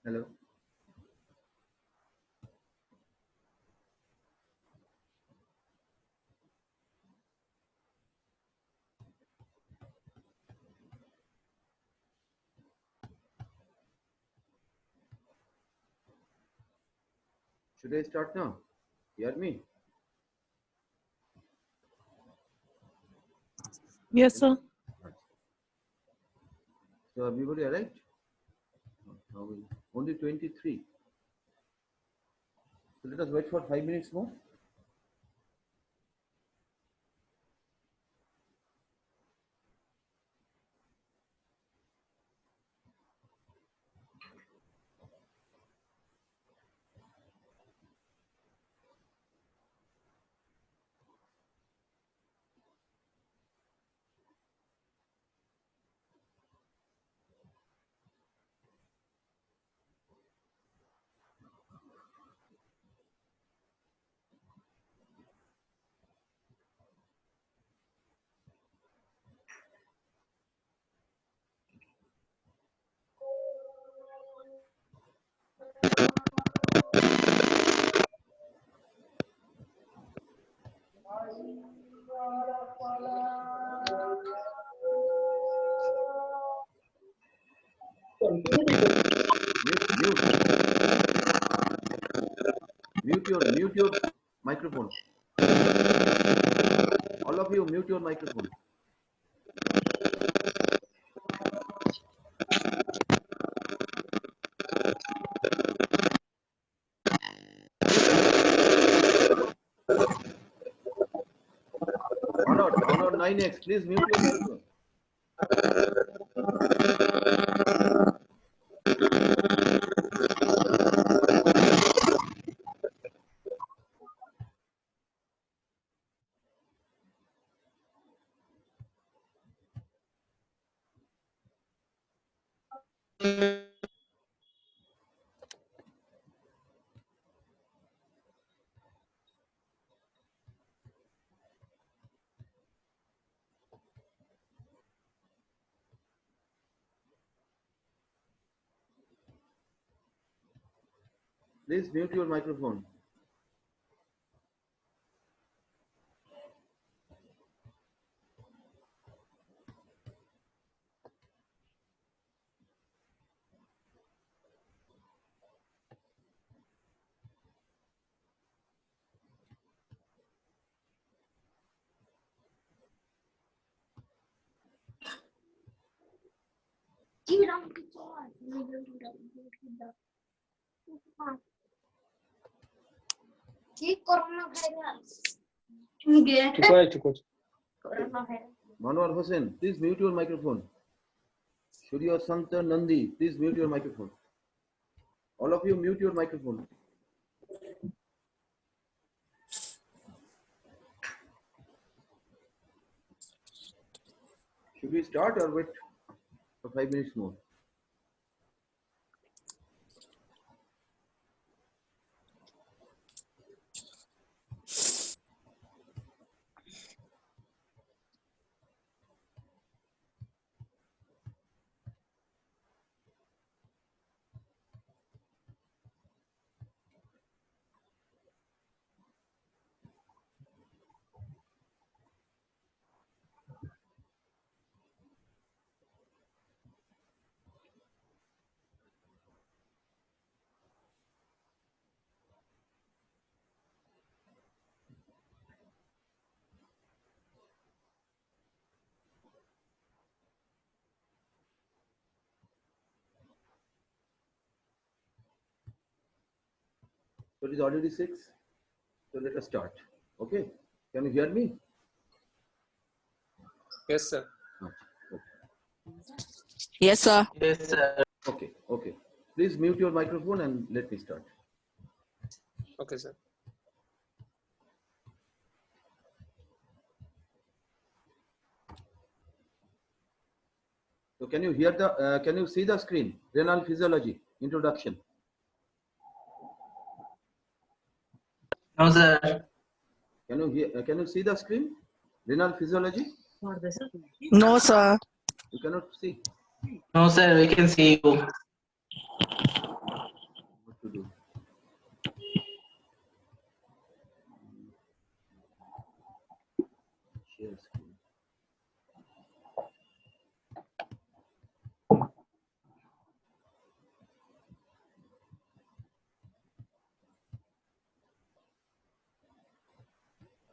Hello. Should I start now? Hear me? Yes, sir. So everybody arrived? Only 23. So let us wait for 5 minutes more. Mute your microphone. All of you mute your microphone. Honor 9x, please mute your microphone. Please mute your microphone. Manwar Hussain, please mute your microphone. Surya Santa Nandi, please mute your microphone. All of you mute your microphone. Should we start or wait for 5 minutes more? So it is already 6. So let us start. Okay. Can you hear me? Yes, sir. Yes, sir. Yes, sir. Okay. Okay. Please mute your microphone and let me start. Okay, sir. So can you hear the? Can you see the screen? Renal physiology introduction. No, sir. Can you hear? Can you see the screen? Renal physiology. No, sir. You cannot see. No, sir. We can see you.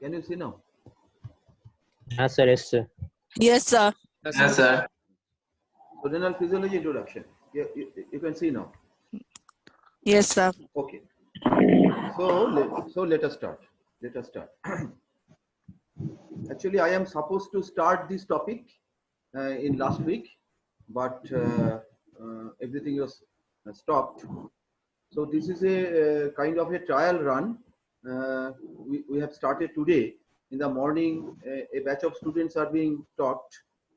Can you see now? Yes, sir. Yes, sir. Yes, sir. Yes, sir. So renal physiology introduction. You can see now. Yes, sir. Okay. So let us start. Let us start. Actually, I am supposed to start this topic in last week, but everything was stopped. So this is a kind of a trial run. We have started today. In the morning, a batch of students are being taught,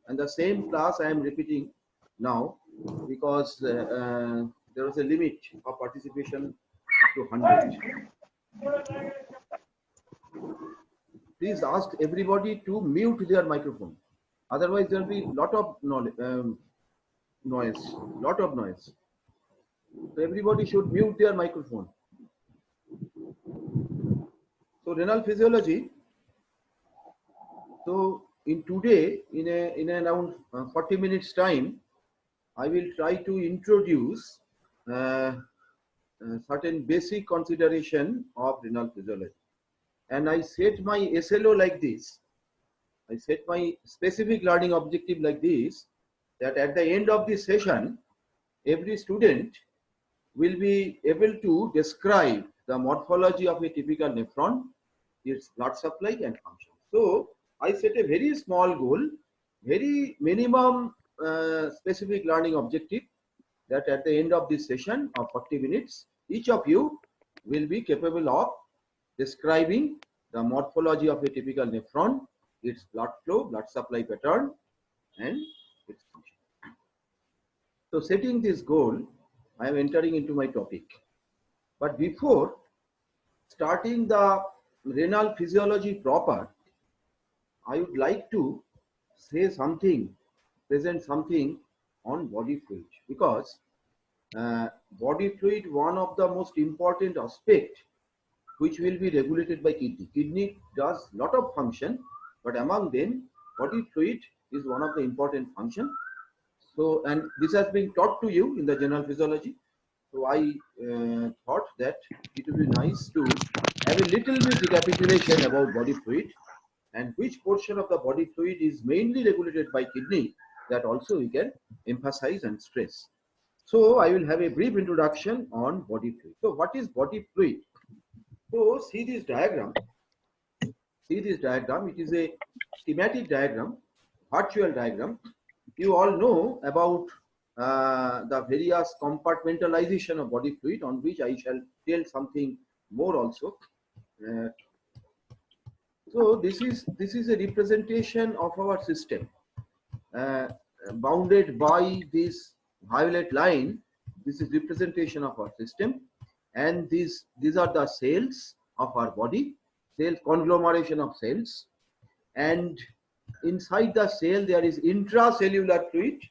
and the same class I am repeating now because there was a limit of participation to 100. Please ask everybody to mute their microphone. Otherwise, there will be lot of noise. So everybody should mute their microphone. So renal physiology. So in today, in around 40 minutes time, I will try to introduce certain basic consideration of renal physiology. And I set my SLO like this. I set my specific learning objective like this, that at the end of this session, every student will be able to describe the morphology of a typical nephron, its blood supply and function. So I set a very small goal, very minimum specific learning objective, that at the end of this session of 40 minutes, each of you will be capable of describing the morphology of a typical nephron, its blood flow, blood supply pattern, and its function. So setting this goal, I am entering into my topic. But before starting the renal physiology proper, I would like to say something, present something on body fluid, because body fluid, one of the most important aspect which will be regulated by kidney. Kidney does lot of function, but among them, body fluid is one of the important function. So, and this has been taught to you in the general physiology. So I thought that it would be nice to have a little bit recapitulation about body fluid and which portion of the body fluid is mainly regulated by kidney, that also we can emphasize and stress. So I will have a brief introduction on body fluid. So what is body fluid? So see this diagram. See this diagram. It is a schematic diagram, virtual diagram. You all know about the various compartmentalization of body fluid, on which I shall tell something more also. So this is a representation of our system, bounded by this violet line. This is representation of our system, and these are the cells of our body, cells, conglomeration of cells, and inside the cell there is intracellular fluid,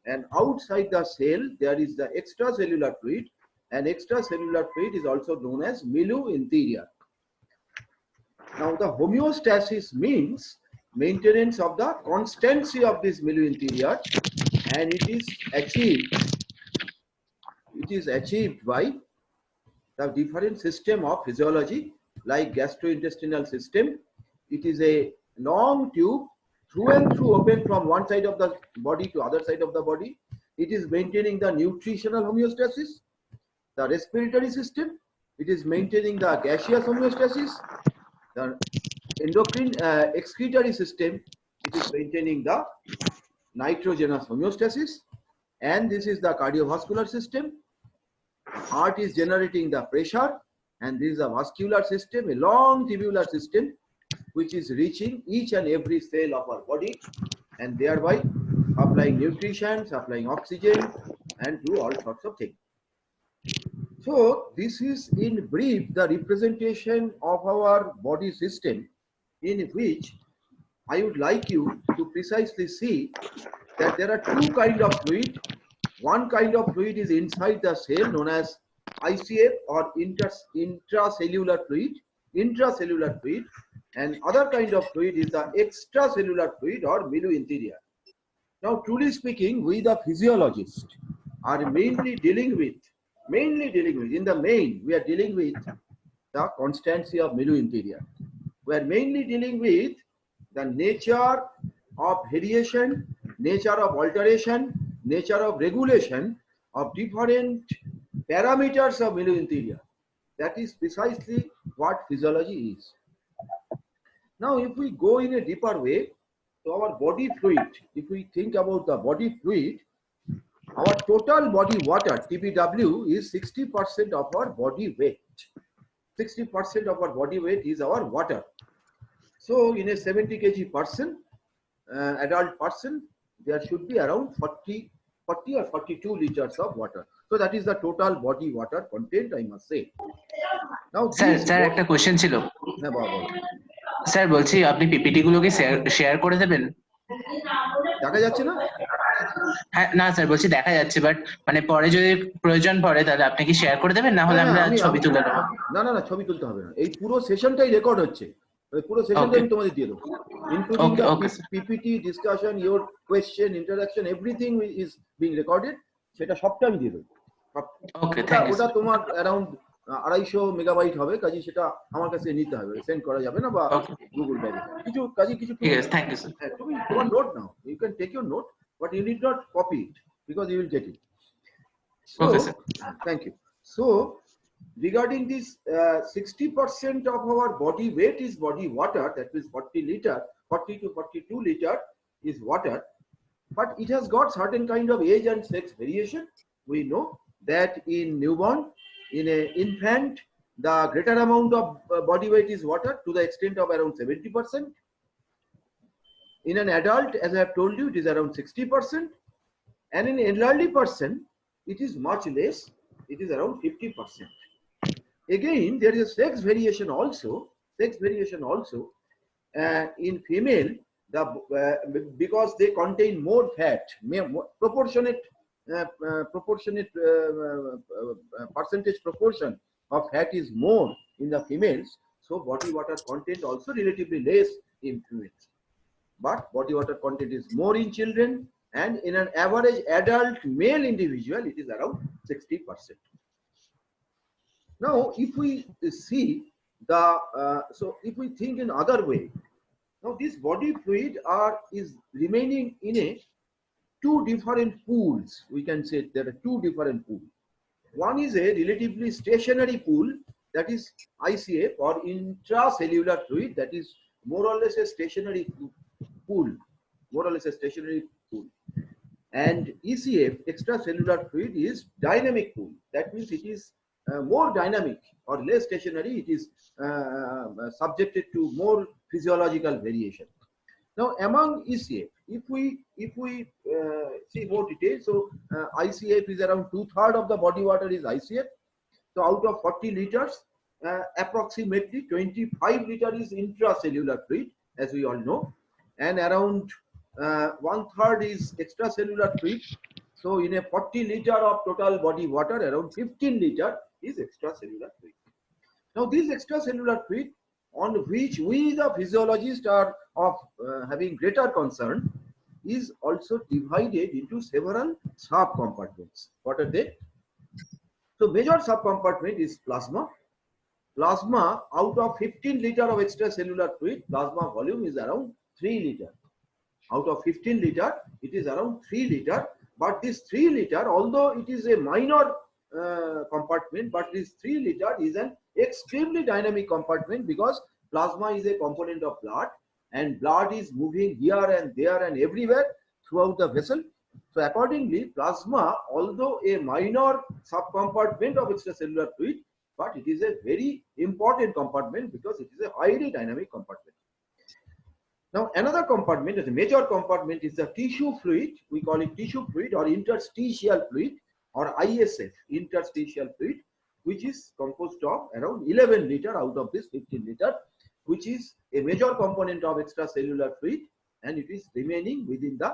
and outside the cell there is the extracellular fluid, and extracellular fluid is also known as milieu interior. Now the homeostasis means maintenance of the constancy of this milieu interior, and it is achieved by the different system of physiology, like gastrointestinal system. It is a long tube, through and through open from one side of the body to other side of the body. It is maintaining the nutritional homeostasis. The respiratory system, it is maintaining the gaseous homeostasis. The endocrine excretory system, it is maintaining the nitrogenous homeostasis. And this is the cardiovascular system. Heart is generating the pressure, and this is a vascular system, a long tubular system, which is reaching each and every cell of our body, and thereby supplying nutrition, supplying oxygen, and do all sorts of things. So this is in brief the representation of our body system, in which I would like you to precisely see that there are two kinds of fluid. One kind of fluid is inside the cell, known as ICF, or intracellular fluid, and other kind of fluid is the extracellular fluid, or milieu interior. Now, truly speaking, we the physiologists are mainly dealing with, in the main, we are dealing with the constancy of milieu interior. we are mainly dealing with the nature of variation, nature of alteration, nature of regulation of different parameters of menintherium. That is precisely what physiology is. Now, if we go in a deeper way to our body fluid, if we think about the body fluid, our total body water, TBW, is 60% of our body weight. 60% of our body weight is our water. So, in a 70 kg person, adult person, there should be around 40 or 42 liters of water. So, that is the total body water content, I must say. Now, sir একটা question ছিল sir বলছি আপনি PPT গুলোকে share করে দেবেন দেখা যাচ্ছে না হ্যাঁ না স্যার বলছি দেখা যাচ্ছে বাট মানে পরে যদি প্রয়োজন পড়ে তাহলে আপনি কি শেয়ার করে দেবেন না হলে আমরা ছবি তুলে নেব না ছবি তুলতে হবে না এই পুরো সেশনটাই রেকর্ড হচ্ছে পুরো সেশনটা আমি তোমাদের দিয়ে দেবো including the PPT discussion your question interaction everything is being recorded সেটা সবটা আমি দিয়ে দেবো ওকে থ্যাংক ইউ ওটা তোমার অ্যারাউন্ড 250 মেগাবাইট হবে কাজে সেটা আমার কাছে নিতে হবে সেন্ড করা যাবে না বা গুগল ড্রাইভে কিছু ঠিক আছে থ্যাংক ইউ স্যার তুমি তোমার নোট নাও you can take your note but you need not copy it because you will get it okay sir thank you so regarding this 60% of our body weight is body water, that is 40 to 42 liter is water, but it has got certain kind of age and sex variation. We know that in newborn, in an infant, the greater amount of body weight is water to the extent of around 70%. In an adult, as I have told you, it is around 60%, and in an elderly person, it is much less, it is around 50%. Again, there is a sex variation also. In female, because they contain more fat, proportionate percentage proportion of fat is more in the females. So body water content also relatively less in females. But body water content is more in children, and in an average adult male individual, it is around 60%. Now, if we see if we think in other way, now this body fluid is remaining in two different pools. We can say there are two different pools. One is a relatively stationary pool, that is ICF, or intracellular fluid, that is more or less a stationary pool, and ECF, extracellular fluid, is dynamic pool. That means it is more dynamic or less stationary. It is subjected to more physiological variation. Now, among ECF, if we see more details, so ICF is around 2/3 of the body water is ICF. So out of 40 liters, approximately 25 liter is intracellular fluid, as we all know, and around 1/3 is extracellular fluid. So in a 40 liter of total body water, around 15 liter is extracellular fluid. Now this extracellular fluid, on which we the physiologists are of having greater concern, is also divided into several sub-compartments. What are they? So major sub-compartment is plasma. Plasma, out of 15 liter of extracellular fluid, plasma volume is around 3 liter. Out of 15 liter, it is around 3 liter. But this 3 liter, although it is a minor compartment, but this 3 liter is an extremely dynamic compartment, because plasma is a component of blood, and blood is moving here and there and everywhere throughout the vessel. So accordingly, plasma, although a minor subcompartment of extracellular fluid, but it is a very important compartment because it is a highly dynamic compartment. Now, another compartment, as a major compartment, is the tissue fluid. We call it tissue fluid or interstitial fluid, or ISF, interstitial fluid, which is composed of around 11 liter out of this 15 liter, which is a major component of extracellular fluid, and it is remaining within the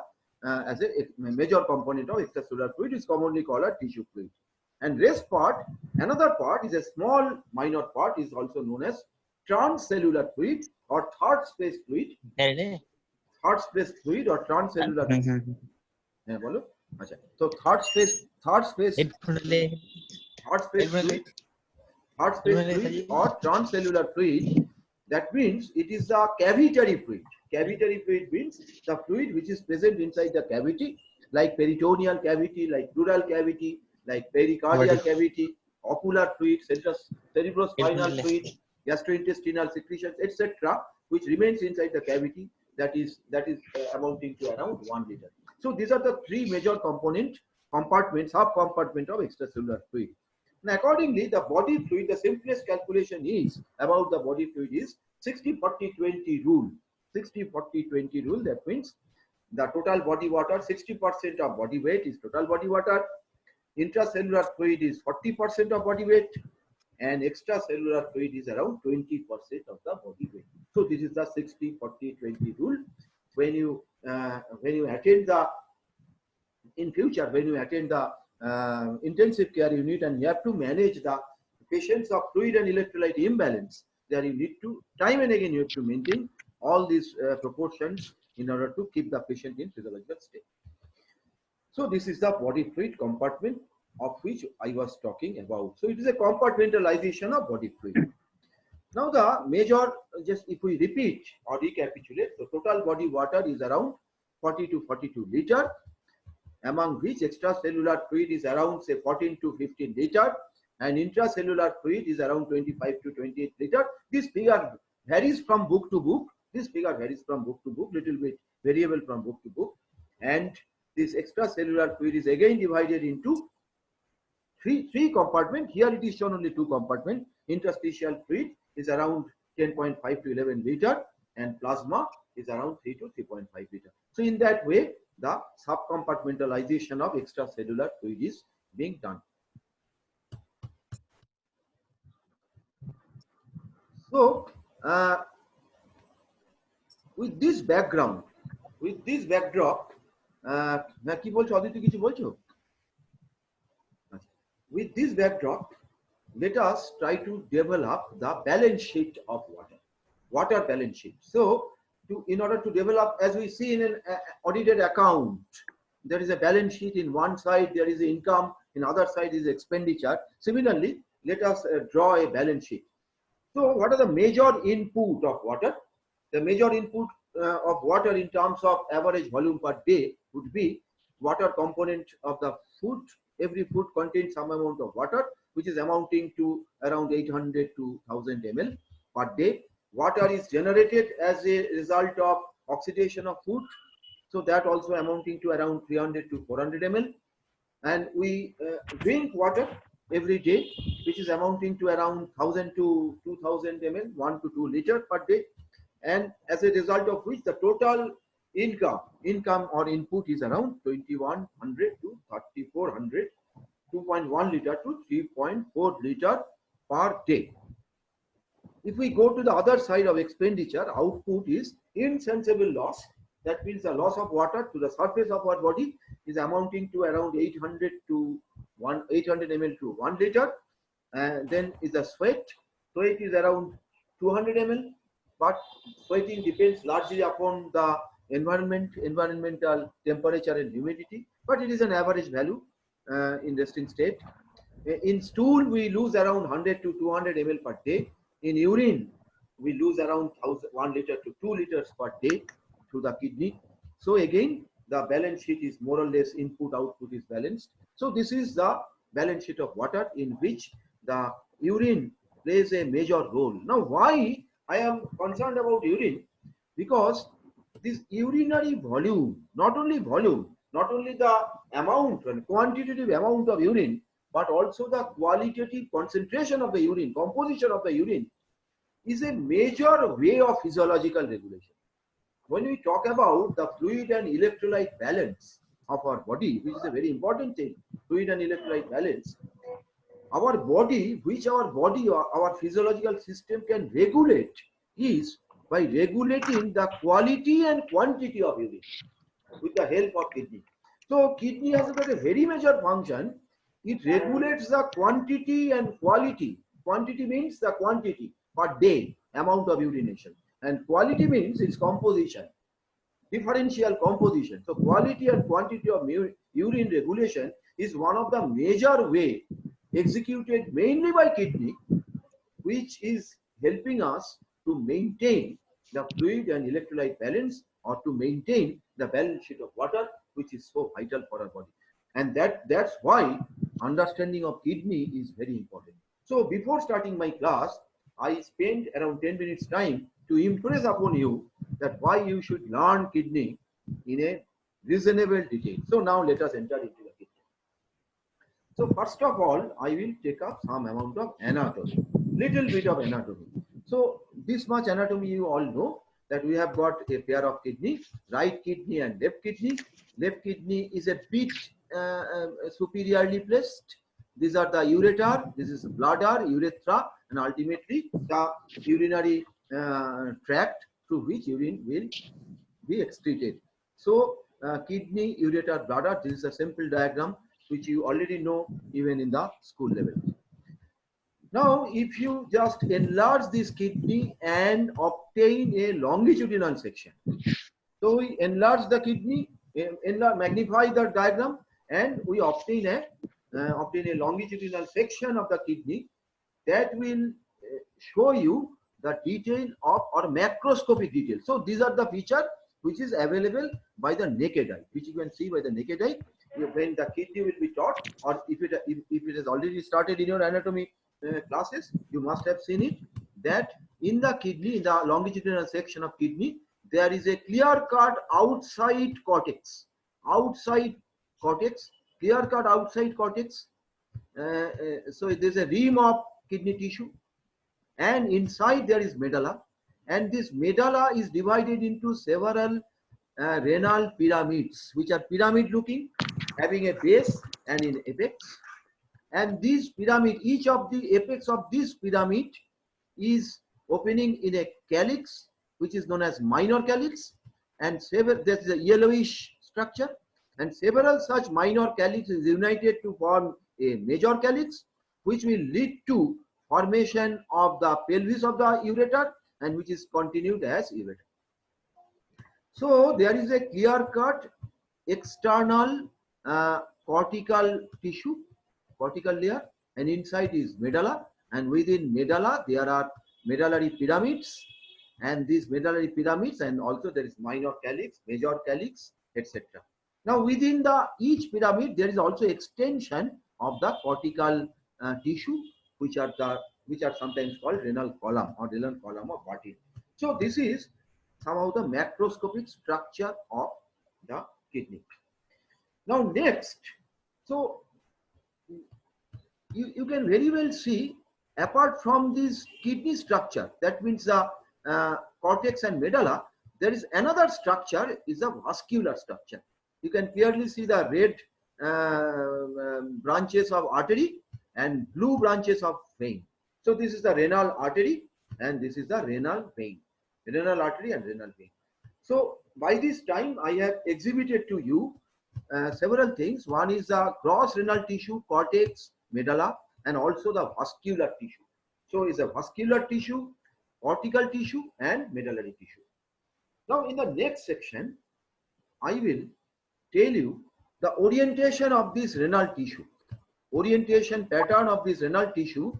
as a major component of extracellular fluid, is commonly called a tissue fluid. And rest part, another part, is a small minor part, is also known as transcellular fluid or third space fluid. Third space fluid or transcellular fluid. So third space fluid or transcellular fluid That means it is the cavitary fluid. Cavitary fluid means the fluid which is present inside the cavity, like peritoneal cavity, like pleural cavity, like pericardial cavity, ocular fluid, cerebrospinal fluid, gastrointestinal secretions, etc., which remains inside the cavity, that is amounting to around 1 liter. So these are the three major component compartments, sub-compartment of extracellular fluid. And accordingly, the body fluid, the simplest calculation is about the body fluid is 60-40-20 rule. 60-40-20 rule. That means the total body water, 60% of body weight is total body water. Intracellular fluid is 40% of body weight, and extracellular fluid is around 20% of the body weight. So this is the 60-40-20 rule. When you attend the in future, when you attend the intensive care unit and you have to manage the patients of fluid and electrolyte imbalance, there you need to time and again you have to maintain all these proportions in order to keep the patient in physiological state. So this is the body fluid compartment of which I was talking about. So it is a compartmentalization of body fluid. Now the major, just if we repeat or recapitulate, the total body water is around 40 to 42 liter, among which extracellular fluid is around say 14 to 15 liter, and intracellular fluid is around 25 to 28 liter. This figure varies from book to book. Little bit variable from book to book. And this extracellular fluid is again divided into three compartments. Here it is shown only two compartments. Interstitial fluid is around 10.5 to 11 liter, and plasma is around 3 to 3.5 liter. So in that way, the subcompartmentalization of extracellular fluid is being done. So with this background, with this backdrop, with this backdrop, let us try to develop the balance sheet of water balance sheet. So in order to develop, as we see in an audited account, there is a balance sheet. In one side there is income, in other side is expenditure. Similarly, let us draw a balance sheet. So what are the major input of water? The major input of water in terms of average volume per day would be water component of the food. Every food contains some amount of water, which is amounting to around 800 to 1000 ml per day. Water is generated as a result of oxidation of food, so that also amounting to around 300 to 400 ml. And we drink water every day, which is amounting to around 1000 to 2000 ml, 1 to 2 liter per day. And as a result of which the total income or input is around 2100 to 3400, 2.1 liter to 3.4 liter per day. If we go to the other side of expenditure, output is insensible loss. That means the loss of water to the surface of our body is amounting to around 800 ml to 1 liter. And then is the sweat. Sweat is around 200 ml. But sweating depends largely upon the environmental temperature and humidity. But it is an average value in resting state. In stool, we lose around 100 to 200 ml per day. In urine, we lose around 1 liter to 2 liters per day through the kidney. So again, the balance sheet is more or less input output is balanced. So this is the balance sheet of water in which the urine plays a major role. Now, why I am concerned about urine? Because this urinary volume, not only the amount and quantitative amount of urine, but also the qualitative concentration of the urine, composition of the urine, is a major way of physiological regulation. When we talk about the fluid and electrolyte balance of our body, which is a very important thing, fluid and electrolyte balance, our body, our physiological system can regulate is by regulating the quality and quantity of urine with the help of kidney. So kidney has got a very major function. It regulates the quantity and quality. Quantity means the quantity per day, amount of urination. And quality means its composition, differential composition. So quality and quantity of urine regulation is one of the major way executed mainly by kidney, which is helping us to maintain the fluid and electrolyte balance, or to maintain the balance sheet of water, which is so vital for our body. And that's why understanding of kidney is very important. So before starting my class, I spent around 10 minutes time to impress upon you that why you should learn kidney in a reasonable detail. So now let us enter into the kidney. So first of all, I will take up some amount of anatomy, little bit of anatomy. So this much anatomy you all know, that we have got a pair of kidney, right kidney and left kidney. Left kidney is a bit superiorly placed. These are the ureter, this is bladder, urethra, and ultimately the urinary tract through which urine will be excreted. So kidney, ureter, bladder, this is a simple diagram which you already know even in the school level. Now, if you just enlarge this kidney and obtain a longitudinal section, so we enlarge the kidney, magnify the diagram, and we obtain a longitudinal section of the kidney that will show you the detail of, or macroscopic detail. So these are the features which is available by the naked eye, which you can see by the naked eye when the kidney will be taught, or if it has already started in your anatomy classes, you must have seen it, that in the kidney, in the longitudinal section of kidney, there is a clear-cut outside cortex. Clear-cut outside cortex. So there's a rim of kidney tissue, and inside there is medulla, and this medulla is divided into several renal pyramids, which are pyramid looking, having a base and an apex. And this pyramid, each of the apex of this pyramid is opening in a calyx, which is known as minor calyx, and there is a yellowish structure, and several such minor calyx is united to form a major calyx, which will lead to formation of the pelvis of the ureter, and which is continued as ureter. So there is a clear-cut external cortical tissue, cortical layer, and inside is medulla, and within medulla there are medullary pyramids, and these medullary pyramids, and also there is minor calyx, major calyx, etc. Now within each pyramid there is also extension of the cortical tissue, which are sometimes called renal column or renal column of Bartin. So this is somehow the macroscopic structure of the kidney. Now next, so you can very well see, apart from this kidney structure, that means the cortex and medulla, there is another structure, is a vascular structure. You can clearly see the red branches of artery and blue branches of vein. So this is the renal artery, and this is the renal vein, renal artery and renal vein. So by this time I have exhibited to you several things. One is the gross renal tissue, cortex, medulla, and also the vascular tissue. So it's a vascular tissue, cortical tissue, and medullary tissue. Now in the next section, I will tell you the orientation of this renal tissue, orientation pattern of this renal tissue,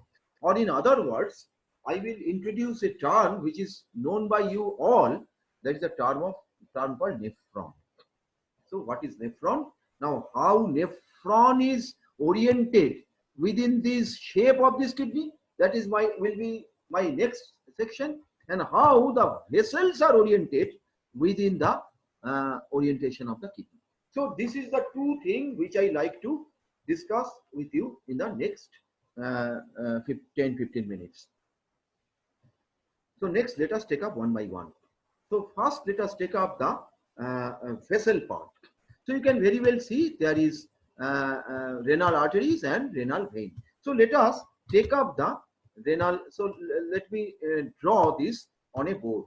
or in other words, I will introduce a term which is known by you all, that is a term called nephron. So what is nephron? Now how nephron is oriented within this shape of this kidney, that is will be my next section, and how the vessels are oriented within the orientation of the kidney. So this is the two things which I like to discuss with you in the next 10-15 minutes. So next, let us take up one by one. So first, let us take up the vessel part. So you can very well see there is renal arteries and renal vein. So let us take up the renal. So let me draw this on a board.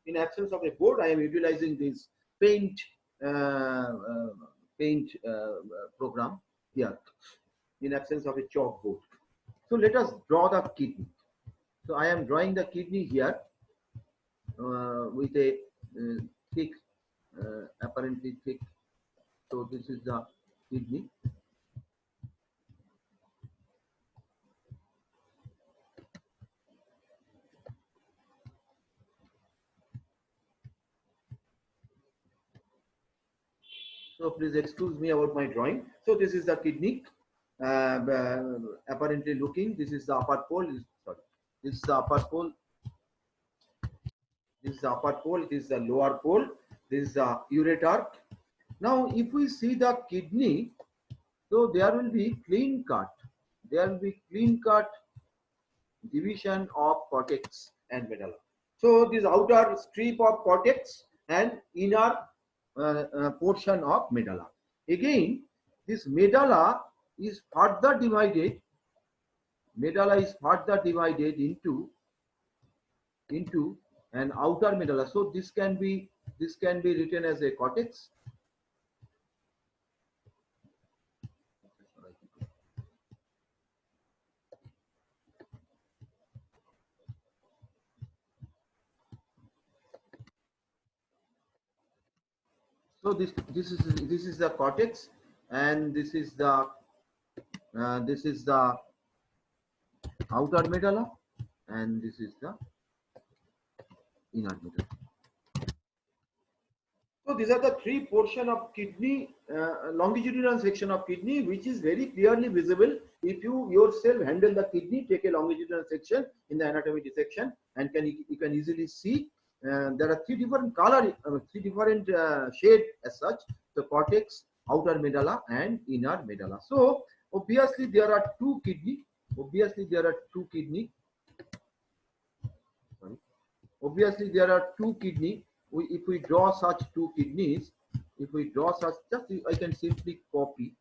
In absence of a board, I am utilizing this paint program here. In absence of a chalkboard. So let us draw the kidney. So I am drawing the kidney here with a thick, apparently thick. So this is the kidney. So please excuse me about my drawing. So this is the kidney, apparently looking. This is the upper pole. Sorry, this is the upper pole. This is the upper pole. This is the lower pole. This is the ureter. Now, if we see the kidney, so there will be clean cut. There will be clean cut division of cortex and medulla. So this outer strip of cortex and inner portion of medulla. Again, this medulla is further divided. Medulla is further divided into an outer medulla. So this can be written as a cortex. So this is the cortex, and this is the outer medulla, and this is the inner medulla. So these are the three portion of kidney, longitudinal section of kidney, which is very clearly visible if you yourself handle the kidney, take a longitudinal section in the anatomy dissection, and you can easily see there are three different color, three different shade as such: the cortex, outer medulla, and inner medulla. So obviously there are two kidney. Obviously there are two kidney. Obviously there are two kidney. If we draw such two kidneys, if we draw such, just I can simply copy